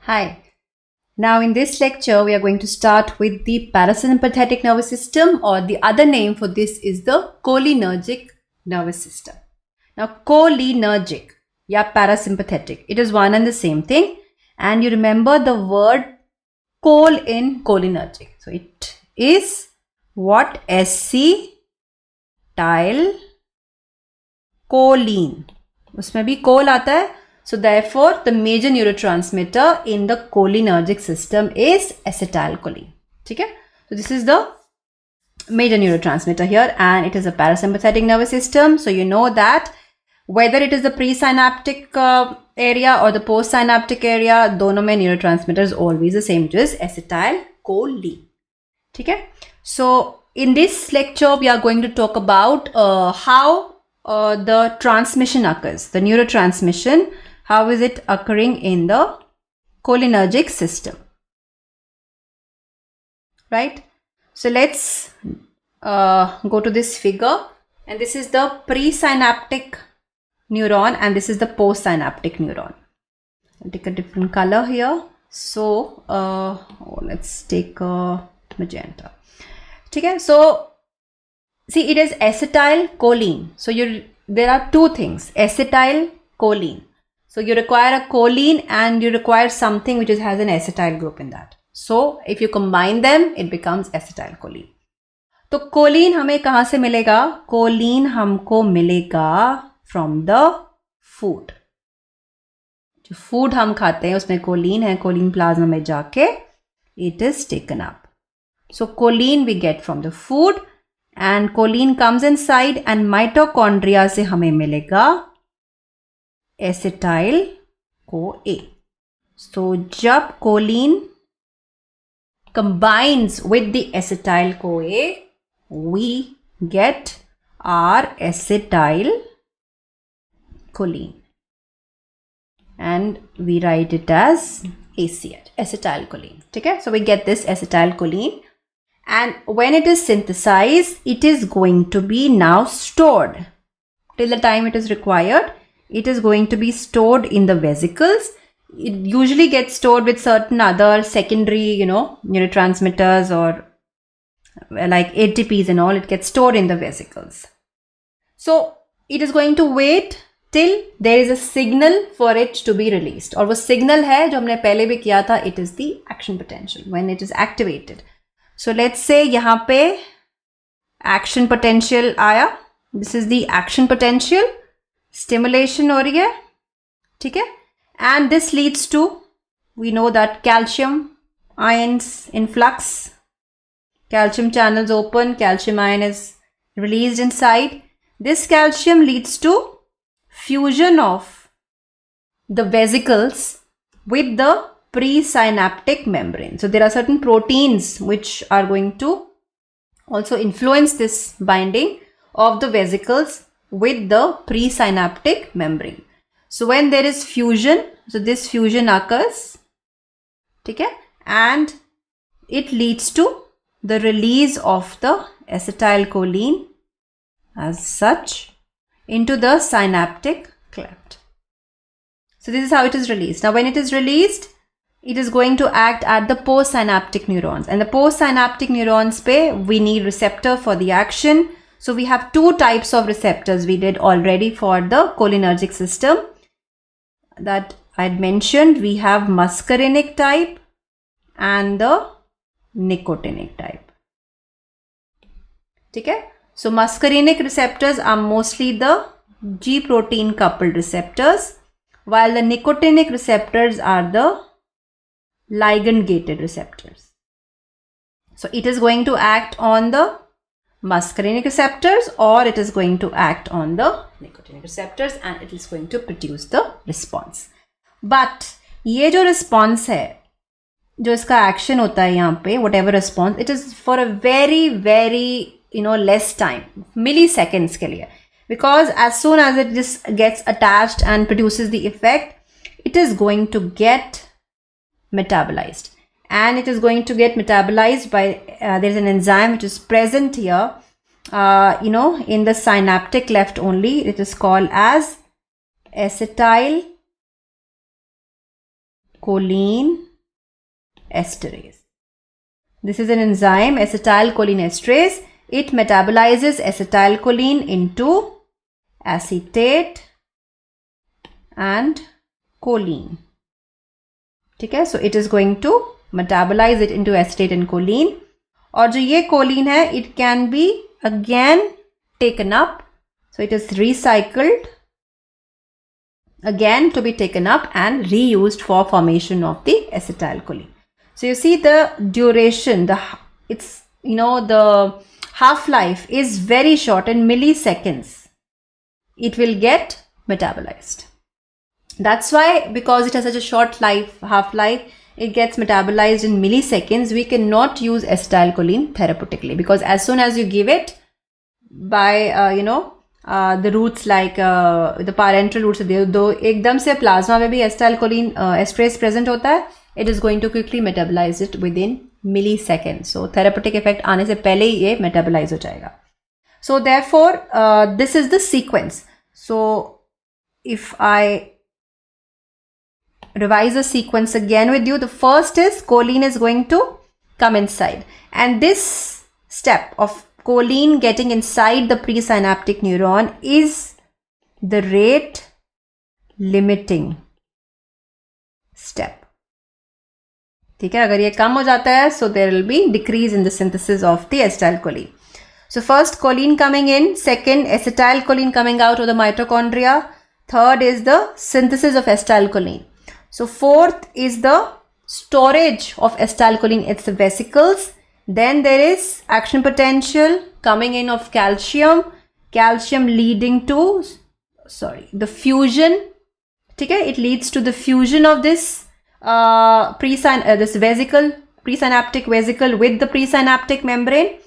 Hi. Now in this lecture, we are going to start with the parasympathetic nervous system, or the other name for this is the cholinergic nervous system. Now cholinergic, yeah, parasympathetic, it is one and the same thing. And you remember the word chol in cholinergic. So it is what? acetyl choline. उसमें भी chol आता है. So therefore, the major neurotransmitter in the cholinergic system is acetylcholine. Okay? So this is the major neurotransmitter here, and it is a parasympathetic nervous system. So you know that whether it is the presynaptic area or the postsynaptic area, दोनों में neurotransmitter is always the same, which is acetylcholine. Okay? So in this lecture, we are going to talk about how the transmission occurs, the neurotransmission. How is it occurring in the cholinergic system? Right? So let's go to this figure, and this is the presynaptic neuron and this is the postsynaptic neuron. I'll take a different color here. So let's take magenta. Okay, so see, it is acetylcholine. So there are two things, acetylcholine. So you require a choline and you require something which has an acetyl group in that. So if you combine them, it becomes acetylcholine. तो choline हमें कहाँ से मिलेगा? Choline हमको मिलेगा from the food. जो food हम खाते हैं उसमें choline है, choline plasma में जाके it is taken up. So choline we get from the food, and choline comes inside and mitochondria से हमें मिलेगा acetyl CoA. So जब choline combines with the acetyl CoA, we get our acetylcholine, and we write it as ACH, acetylcholine. Okay? So we get this acetylcholine, and when it is synthesized, it is going to be now stored till the time it is required. It is going to be stored in the vesicles. It usually gets stored with certain other secondary, neurotransmitters or like ATPs and all. It gets stored in the vesicles. So it is going to wait till there is a signal for it to be released. और वो signal है जो हमने पहले भी किया था. It is the action potential when it is activated. So let's say यहाँ पे action potential आया. This is the action potential. Stimulation हो रही है, ठीक है, and this leads to, we know that calcium ions in flux, calcium channels open, calcium ion is released inside. This calcium leads to fusion of the vesicles with the presynaptic membrane. So there are certain proteins which are going to also influence this binding of the vesicles with the presynaptic membrane. So when there is fusion, so this fusion occurs, okay, and it leads to the release of the acetylcholine as such into the synaptic cleft. So this is how it is released. Now when it is released, it is going to act at the postsynaptic neurons, and the postsynaptic neurons pe we need receptor for the action. So we have two types of receptors we did already for the cholinergic system that I had mentioned. We have muscarinic type and the nicotinic type. Okay? So muscarinic receptors are mostly the G protein coupled receptors, while the nicotinic receptors are the ligand gated receptors. So it is going to act on the muscarinic receptors, or it is going to act on the nicotinic receptors, and it is going to produce the response. But ये जो response है, जो इसका action होता है यहाँ पे, whatever response, it is for a very, very less time, milliseconds के लिए, because as soon as it just gets attached and produces the effect, it is going to get metabolized. And it is going to get metabolized by, there's an enzyme which is present here, in the synaptic cleft only. It is called as acetylcholine choline esterase. This is an enzyme, acetylcholinesterase. It metabolizes acetylcholine into acetate and choline. Okay, so it is going to metabolize it into acetate and choline. और जो ये choline है, it can be again taken up. So it is recycled again to be taken up and reused for formation of the acetylcholine. So you see the duration, the half-life is very short, in milliseconds it will get metabolized. That's why, because it has such a short half-life, it gets metabolized in milliseconds. We cannot use acetylcholine therapeutically, because as soon as you give it by the routes like the parenteral routes, दो एकदम से plasma में भी acetylcholine esterase present होता है, it is going to quickly metabolize it within milliseconds. So therapeutic effect आने से पहले ही ये metabolize हो जाएगा. So therefore this is the sequence. So if I revise the sequence again with you, the first is choline is going to come inside, and this step of choline getting inside the presynaptic neuron is the rate limiting step. ठीक है, अगर ये कम हो जाता है, so there will be decrease in the synthesis of the acetylcholine. So first choline coming in, second acetylcholine coming out of the mitochondria, third is the synthesis of acetylcholine. So fourth is the storage of acetylcholine, it's the vesicles. Then there is action potential coming in of calcium leading to the fusion. Okay, it leads to the fusion of this this vesicle, presynaptic vesicle with the presynaptic membrane,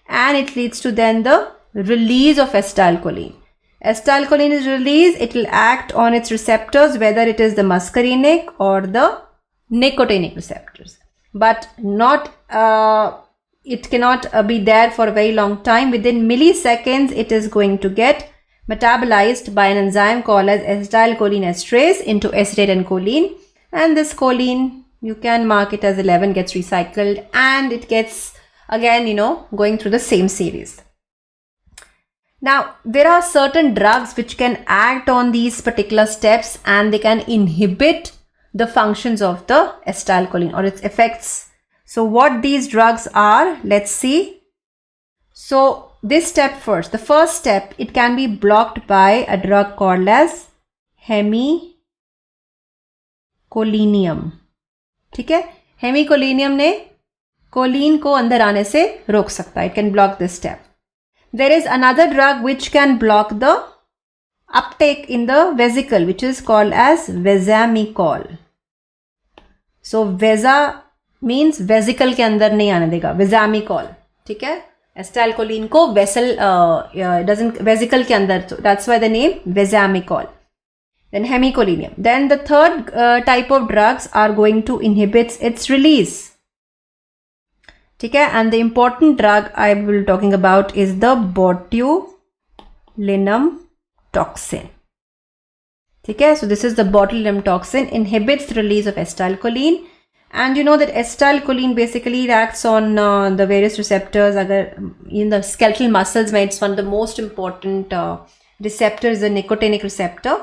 and it leads to then the release of acetylcholine. Acetylcholine is released, it will act on its receptors, whether it is the muscarinic or the nicotinic receptors, but not it cannot be there for a very long time. Within milliseconds it is going to get metabolized by an enzyme called as acetylcholinesterase into acetate and choline, and this choline, you can mark it as 11, gets recycled, and it gets again going through the same series. Now there are certain drugs which can act on these particular steps, and they can inhibit the functions of the acetylcholine or its effects. So what these drugs are, let's see. So this step first, the first step, it can be blocked by a drug called as hemicolinium. ठीक है, hemicolinium ने choline को अंदर आने से रोक सकता है. It can block this step. There is another drug which can block the uptake in the vesicle, which is called as vesamicol. So vesa means vesicle के अंदर नहीं आने देगा, vesamicol. ठीक है, acetylcholine को vesicle के अंदर, so that's why the name vesamicol. Then hemicolinium. Then the third type of drugs are going to inhibit its release. ठीक है, and the important drug I will be talking about is the botulinum toxin. ठीक है, so this is the botulinum toxin, inhibits the release of acetylcholine, and you know that acetylcholine basically acts on the various receptors. अगर in the skeletal muscles में, it's one of the most important receptors, the nicotinic receptor,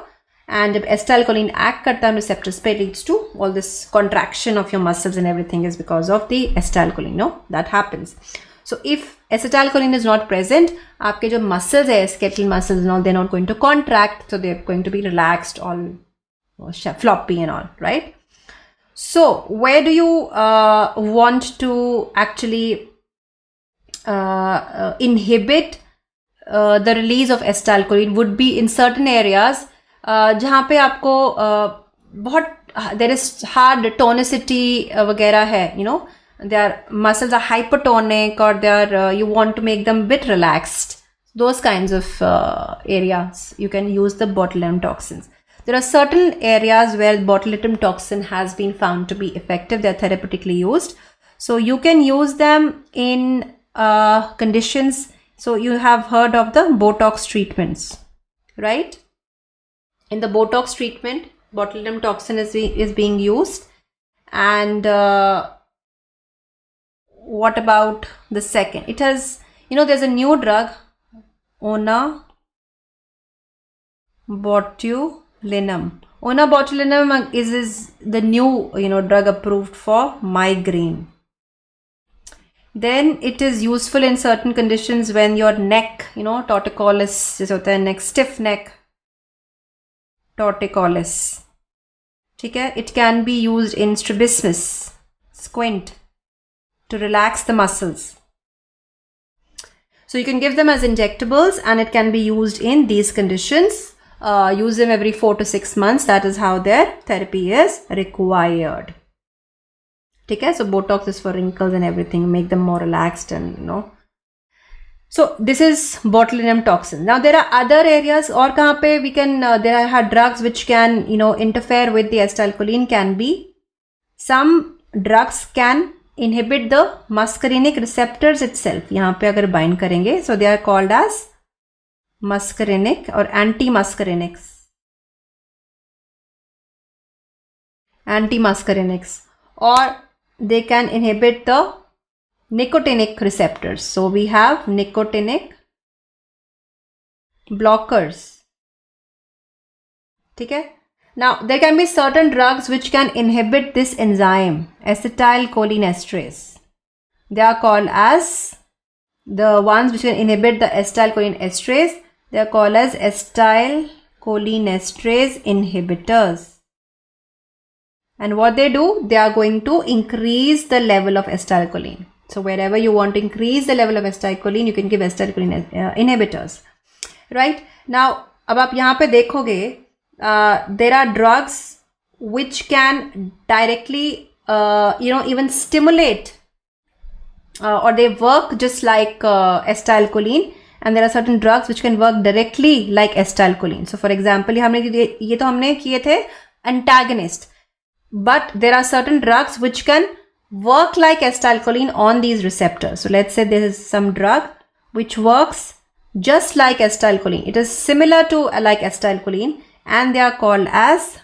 and जब acetylcholine act करता है receptors पे, leads to all this contraction of your muscles and everything is because of the acetylcholine. No, that happens. So if acetylcholine is not present, आपके जो muscles है, skeletal muscles and all, they're not going to contract, so they're going to be relaxed, all floppy and all, right? So where do you want to actually inhibit the release of acetylcholine? Would be in certain areas जहाँ पे आपको बहुत there is hard tonicity वगैरह है, their muscles are hypertonic, or they are you want to make them a bit relaxed. Those kinds of areas you can use the botulinum toxins. There are certain areas where botulinum toxin has been found to be effective. They are therapeutically used, so you can use them in conditions. So you have heard of the Botox treatments, right? In the Botox treatment, botulinum toxin is being used, And what about the second? It has, there's a new drug, onabotulinum. Onabotulinum is the new, drug approved for migraine. Then it is useful in certain conditions when your neck, torticollis, जैसे होता है neck, stiff neck, torticollis. ठीक है? It can be used in strabismus, squint, to relax the muscles. So you can give them as injectables, and it can be used in these conditions. Use them every 4 to 6 months. That is how their therapy is required. Okay, so Botox is for wrinkles and everything, make them more relaxed and So this is botulinum toxin. Now there are other areas, or kahan pe we can, there are drugs which can, interfere with the acetylcholine. Can be some drugs can inhibit the muscarinic receptors itself. यहाँ पे अगर bind करेंगे, so they are called as muscarinic or anti-muscarinics. Anti-muscarinics, or they can inhibit the nicotinic receptors. So we have nicotinic blockers. Okay? Now there can be certain drugs which can inhibit this enzyme, acetylcholinesterase. They are called as the ones which can inhibit the acetylcholinesterase. They are called as acetylcholinesterase inhibitors. And what they do, they are going to increase the level of acetylcholine. So wherever you want to increase the level of acetylcholine, you can give acetylcholine inhibitors. Right? Now, अब आप यहाँ पे देखोगे, there are drugs which can directly, even stimulate, or they work just like acetylcholine. And there are certain drugs which can work directly like acetylcholine. So for example, ये तो हमने किए थे antagonist. But there are certain drugs which can work like acetylcholine on these receptors. So let's say there is some drug which works just like acetylcholine. It is similar to like acetylcholine, and they are called as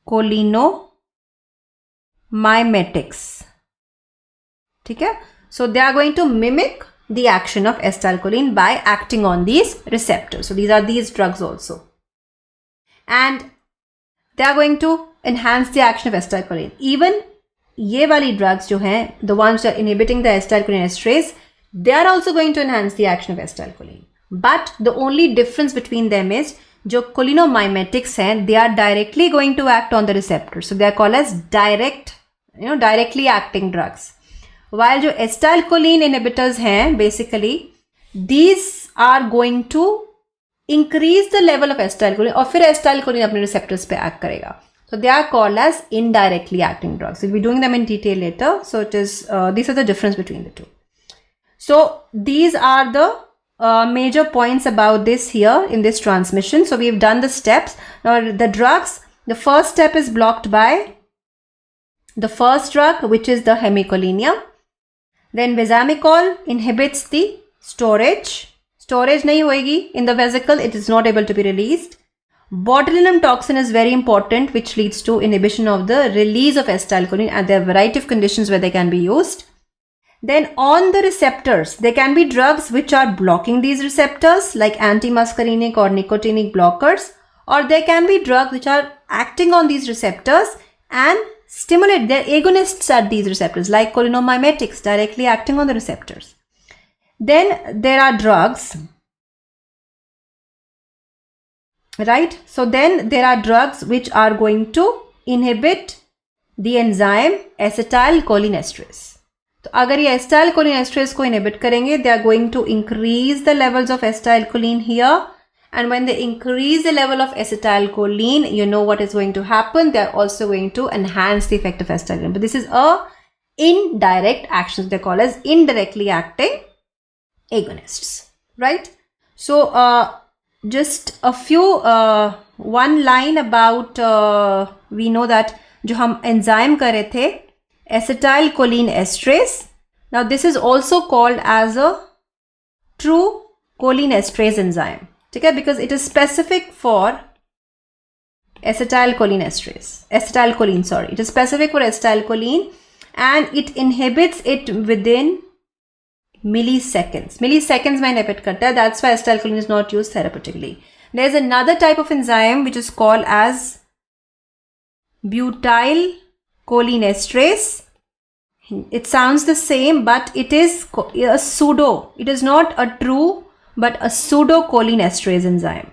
cholinomimetics. Okay? So they are going to mimic the action of acetylcholine by acting on these receptors. So these are these drugs also. And they are going to enhance the action of acetylcholine. Even ये वाली drugs जो हैं, the ones that are inhibiting the acetylcholinesterase, they are also going to enhance the action of acetylcholine. But the only difference between them is, जो cholinomimetics हैं, they are directly going to act on the receptor. So they are called as directly acting drugs. While जो acetylcholine inhibitors हैं, basically, these are going to increase the level of acetylcholine, और फिर acetylcholine अपने receptors पे act करेगा. So they are called as indirectly acting drugs. We'll be doing them in detail later. So it is these are the difference between the two. So these are the major points about this here in this transmission. So we've done the steps. Now the drugs, the first step is blocked by the first drug, which is the hemicoline. Then besamicol inhibits the storage. Storage nahi hoegi in the vesicle, it is not able to be released. Botulinum toxin is very important, which leads to inhibition of the release of acetylcholine, and there are a variety of conditions where they can be used. Then on the receptors, there can be drugs which are blocking these receptors like anti-muscarinic or nicotinic blockers, or there can be drugs which are acting on these receptors and stimulate, they're agonists at these receptors like cholinomimetics, directly acting on the receptors. Then there are drugs, right? So then there are drugs which are going to inhibit the enzyme acetylcholinesterase. So अगर ये acetylcholinesterase को inhibit करेंगे, they are going to increase the levels of acetylcholine here. And when they increase the level of acetylcholine, you know what is going to happen. They are also going to enhance the effect of acetylcholine. But this is a indirect action. They call as indirectly acting agonists, right? So just a few one line about we know that जो हम enzyme कर रहे थे acetylcholinesterase. Now this is also called as a true cholinesterase enzyme. Okay, because it is specific for acetylcholine, sorry. It is specific for acetylcholine and it inhibits it within milliseconds. Milliseconds mein inhibit karta hai. That's why acetylcholine is not used therapeutically. There is another type of enzyme which is called as butyrylcholinesterase. It sounds the same, but it is a pseudo. It is not a true, but a pseudocholinesterase enzyme.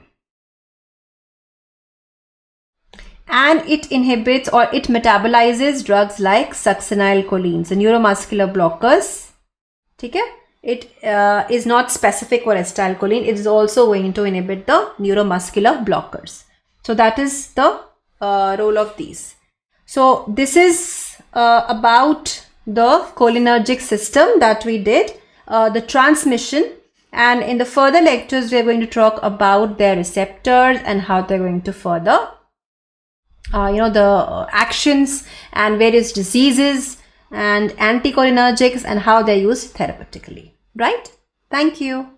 And it inhibits or it metabolizes drugs like succinylcholines, the neuromuscular blockers. Okay? It is not specific for acetylcholine. It is also going to inhibit the neuromuscular blockers. So that is the role of these. So this is about the cholinergic system that we did, the transmission, and in the further lectures we are going to talk about their receptors and how they're going to further the actions and various diseases and anticholinergics and how they're used therapeutically, right? Thank you.